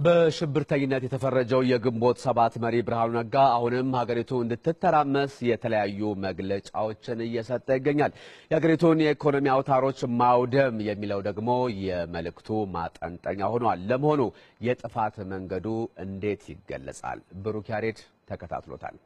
በሽብርተኝነት የተፈረጀው የግንቦት ሰባት መሪ ብርሃኑ ነጋ አሁንም ሀገሪቱ እንድትተራመስ የተለያዩ መግለጫዎችን እየሰጠ ይገኛል። የሀገሪቱን የኢኮኖሚ አውታሮች ማውደም የሚለው ደግሞ የመልእክቱ ማጠንጠኛ ሆኗል። ለመሆኑ የጥፋት መንገዱ እንዴት ይገለጻል? ብሩክ ያሬድ ተከታትሎታል።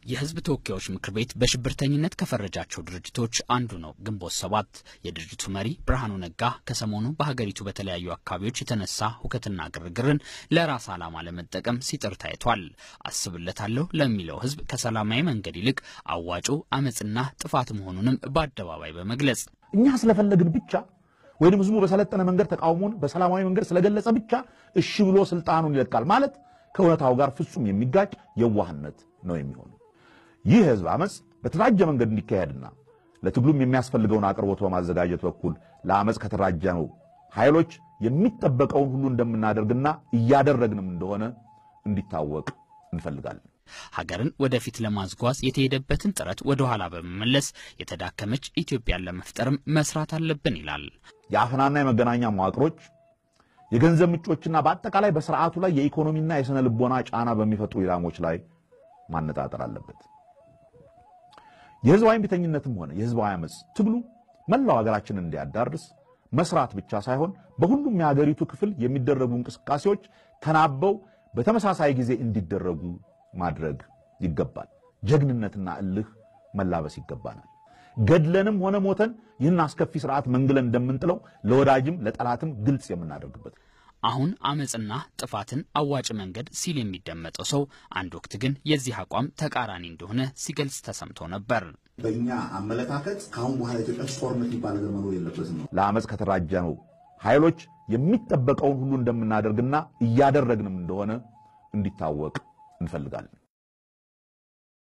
የህዝብ ተወካዮች ምክር ቤት በሽብርተኝነት ከፈረጃቸው ድርጅቶች አንዱ ነው ግንቦት ሰባት። የድርጅቱ መሪ ብርሃኑ ነጋ ከሰሞኑ በሀገሪቱ በተለያዩ አካባቢዎች የተነሳ ሁከትና ግርግርን ለራስ ዓላማ ለመጠቀም ሲጥር ታይቷል። አስብለታለሁ ለሚለው ህዝብ ከሰላማዊ መንገድ ይልቅ አዋጩ አመጽና ጥፋት መሆኑንም በአደባባይ በመግለጽ እኛ ስለፈለግን ብቻ ወይንም ህዝቡ በሰለጠነ መንገድ ተቃውሞን በሰላማዊ መንገድ ስለገለጸ ብቻ እሺ ብሎ ስልጣኑን ይለቃል ማለት ከእውነታው ጋር ፍጹም የሚጋጭ የዋህነት ነው የሚሆነው። ይህ ህዝብ አመጽ በተራጀ መንገድ እንዲካሄድና ለትግሉም የሚያስፈልገውን አቅርቦት በማዘጋጀት በኩል ለአመጽ ከተራጀነው ኃይሎች የሚጠበቀውን ሁሉ እንደምናደርግና እያደረግንም እንደሆነ እንዲታወቅ እንፈልጋለን። ሀገርን ወደፊት ለማዝጓዝ የተሄደበትን ጥረት ወደ ኋላ በመመለስ የተዳከመች ኢትዮጵያን ለመፍጠርም መስራት አለብን ይላል። የአፈናና የመገናኛ መዋቅሮች የገንዘብ ምንጮችና በአጠቃላይ በስርዓቱ ላይ የኢኮኖሚና የስነ ልቦና ጫና በሚፈጥሩ ኢላሞች ላይ ማነጣጠር አለበት። የህዝባዊ እምቢተኝነትም ሆነ የህዝባዊ አመጽ ትግሉ መላው ሀገራችንን እንዲያዳርስ መስራት ብቻ ሳይሆን በሁሉም የሀገሪቱ ክፍል የሚደረጉ እንቅስቃሴዎች ተናበው በተመሳሳይ ጊዜ እንዲደረጉ ማድረግ ይገባል። ጀግንነትና እልህ መላበስ ይገባናል። ገድለንም ሆነ ሞተን ይህን አስከፊ ስርዓት መንግለን እንደምንጥለው ለወዳጅም ለጠላትም ግልጽ የምናደርግበት። አሁን አመጽና ጥፋትን አዋጭ መንገድ ሲል የሚደመጠው ሰው አንድ ወቅት ግን የዚህ አቋም ተቃራኒ እንደሆነ ሲገልጽ ተሰምቶ ነበር። በእኛ አመለካከት ካሁን በኋላ ኢትዮጵያ ጦርነት ይባል ነገር መኖር የለበትም ነው። ለአመጽ ከተራጀነው ኃይሎች የሚጠበቀውን ሁሉ እንደምናደርግና እያደረግንም እንደሆነ እንዲታወቅ እንፈልጋለን።